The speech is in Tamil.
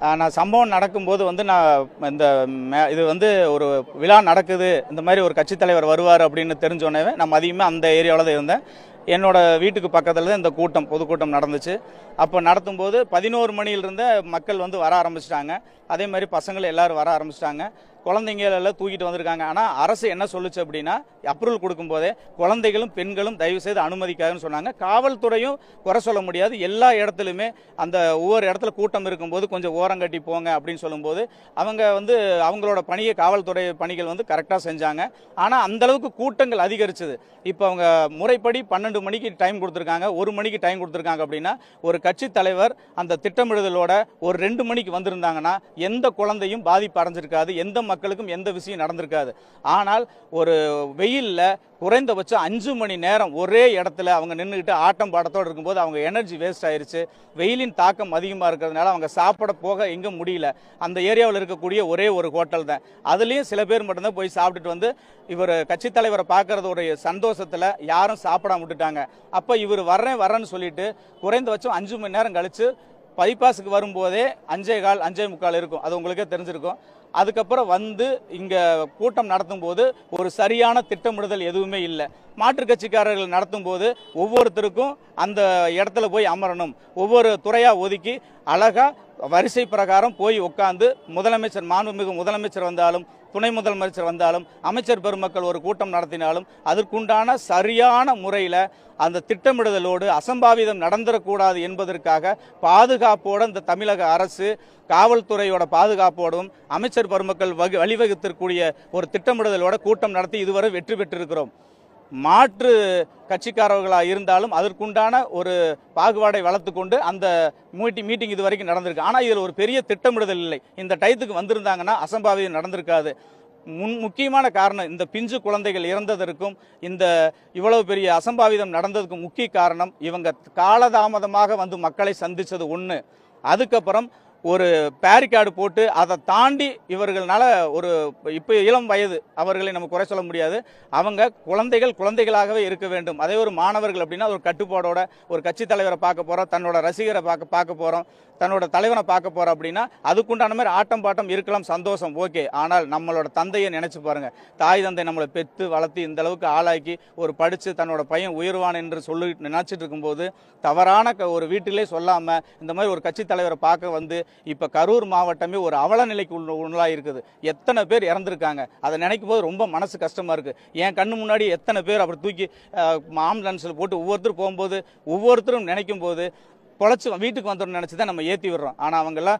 நான் சம்பவம் நடக்கும்போது நான் இந்த இது ஒரு விழா நடக்குது, இந்த மாதிரி ஒரு கட்சித் தலைவர் வருவார் அப்படின்னு தெரிஞ்சோடனே நான் அதிகமாக அந்த ஏரியாவில் தான் இருந்தேன். என்னோட வீட்டுக்கு பக்கத்தில் தான் இந்த கூட்டம், பொதுக்கூட்டம் நடந்துச்சு. அப்போ நடத்தும்போது 11 மணியிலிருந்த மக்கள் வர ஆரம்பிச்சிட்டாங்க. அதே மாதிரி பசங்கள் எல்லாரும் வர ஆரம்பிச்சிட்டாங்க. குழந்தைங்களெல்லாம் தூக்கிட்டு வந்திருக்காங்க. ஆனால் அரசு என்ன சொல்லுச்சு அப்படின்னா, அப்ரூவல் கொடுக்கும்போதே குழந்தைகளும் பெண்களும் தயவு செய்து அனுமதிக்காதுன்னு சொன்னாங்க. காவல்துறையும் குறை சொல்ல முடியாது. எல்லா இடத்துலையுமே அந்த ஒவ்வொரு இடத்துல கூட்டம் இருக்கும்போது கொஞ்சம் ஓரங்கட்டி போங்க அப்படின்னு சொல்லும்போது அவங்க அவங்களோட பணியை, காவல்துறை பணிகள் கரெக்டாக செஞ்சாங்க. ஆனால் அந்தளவுக்கு கூட்டங்கள் அதிகரிச்சது. இப்போ அவங்க முறைப்படி 12 மணிக்கு டைம் கொடுத்துருக்காங்க, 1 மணிக்கு டைம் கொடுத்துருக்காங்க அப்படின்னா, ஒரு கட்சி தலைவர் அந்த திட்டமிடுதலோட ஒரு 2 மணிக்கு வந்திருந்தாங்கன்னா எந்த குழந்தையும் பாதிப்பு அடைஞ்சிருக்காது, எந்த மக்களுக்கும் எந்த விஷயம் நடந்திருக்காது. ஆனால் ஒரு வெயில்ல குறைந்தபட்சம் 5 மணி நேரம் ஒரே இடத்துல அவங்க நின்றுக்கிட்டு ஆட்டம் பாட்டத்தோடு இருக்கும்போது அவங்க எனர்ஜி வேஸ்ட் ஆயிருச்சு. வெயிலின் தாக்கம் அதிகமாக இருக்கிறதுனால அவங்க சாப்பிட போக எங்கே முடியல. அந்த ஏரியாவில் இருக்கக்கூடிய ஒரே ஒரு ஹோட்டல் தான். அதுலேயும் சில பேர் மட்டும்தான் போய் சாப்பிட்டுட்டு இவர் கட்சி தலைவரை பார்க்கறதோடைய சந்தோஷத்தில் யாரும் சாப்பிடாம விட்டுட்டாங்க. அப்போ இவர் வரேன்னு சொல்லிட்டு குறைந்தபட்சம் 5 மணி நேரம் கழிச்சு பைபாஸுக்கு வரும்போதே 5:15 5:45 இருக்கும். அது உங்களுக்கே தெரிஞ்சிருக்கும். அதுக்கப்புறம் இங்கே கூட்டம் நடத்தும் போது ஒரு சரியான திட்டமிடுதல் எதுவுமே இல்லை. மாற்றுக் கட்சிக்காரர்கள் நடத்தும் போது ஒவ்வொருத்தருக்கும் அந்த இடத்துல போய் அமரணும், ஒவ்வொரு துறையாக ஒதுக்கி அழகாக வரிசை பிரகாரம் போய் உட்காந்து முதலமைச்சர், மாண்புமிகு முதலமைச்சர் வந்தாலும், துணை முதலமைச்சர் வந்தாலும், அமைச்சர் பெருமக்கள் ஒரு கூட்டம் நடத்தினாலும் அதற்குண்டான சரியான முறையில் அந்த திட்டமிடுதலோடு அசம்பாவிதம் நடந்துடக்கூடாது என்பதற்காக பாதுகாப்போடு இந்த தமிழக அரசு காவல்துறையோட பாதுகாப்போடும் அமைச்சர் பெருமக்கள் வழிவகுத்திருக்கூடிய ஒரு திட்டமிடுதலோட கூட்டம் நடத்தி இதுவரை வெற்றி பெற்றிருக்கிறோம். மாற்று கட்சிக்காரர்களாக இருந்தாலும் அதற்குண்டான ஒரு பாகுபாடை வளர்த்து கொண்டு அந்த மீட்டிங் இது வரைக்கும் நடந்திருக்கு. ஆனால் இதில் ஒரு பெரிய திட்டமிடுதல் இல்லை. இந்த டயத்துக்கு வந்திருந்தாங்கன்னா அசம்பாவிதம் நடந்திருக்காது. முக்கியமான காரணம் இந்த பிஞ்சு குழந்தைகள் இறந்ததற்கும் இந்த இவ்வளவு பெரிய அசம்பாவிதம் நடந்ததுக்கும் முக்கிய காரணம் இவங்க காலதாமதமாக மக்களை சந்திச்சது ஒன்று. அதுக்கப்புறம் ஒரு பேரிகார்டு போட்டு அதை தாண்டி இவர்களால இப்போ இளம் வயது அவர்களை நம்ம குறை சொல்ல முடியாது. அவங்க குழந்தைகளாகவே இருக்க வேண்டும். அதே ஒரு மாணவர்கள் அப்படின்னா ஒரு கட்டுப்பாடோட ஒரு கட்சி தலைவரை பார்க்க போகிறோம், தன்னோட ரசிகரை பார்க்க போகிறோம், தன்னோட தலைவனை பார்க்க போகிறோம் அப்படின்னா அதுக்குண்டான மாதிரி ஆட்டம் பாட்டம் இருக்கலாம், சந்தோஷம், ஓகே. ஆனால் நம்மளோட தந்தையை நினைச்சு பாருங்க. தாய் தந்தை நம்மளை பெற்று வளர்த்து இந்த அளவுக்கு ஆளாக்கி ஒரு படித்து தன்னோட பையன் உயர்வான் என்று சொல்லி நினைச்சிட்டு இருக்கும்போது தவறான ஒரு வீட்டிலே சொல்லாமல் இந்த மாதிரி ஒரு கட்சி தலைவரை பார்க்க இப்போ கரூர் மாவட்டமே ஒரு அவல நிலைக்கு உள்ளாக இருக்குது. எத்தனை பேர் இறந்துருக்காங்க, அதை நினைக்கும் போது ரொம்ப மனசு கஷ்டமாக இருக்குது. என் கண்ணு முன்னாடி எத்தனை பேர் அப்படி தூக்கி ஆம்புலன்ஸில் போட்டு ஒவ்வொருத்தரும் போகும்போது ஒவ்வொருத்தரும் நினைக்கும் போது பொழைச்சி வீட்டுக்கு வந்துடும் நினச்சி தான் நம்ம ஏற்றி விடுறோம். ஆனால் அவங்கெல்லாம்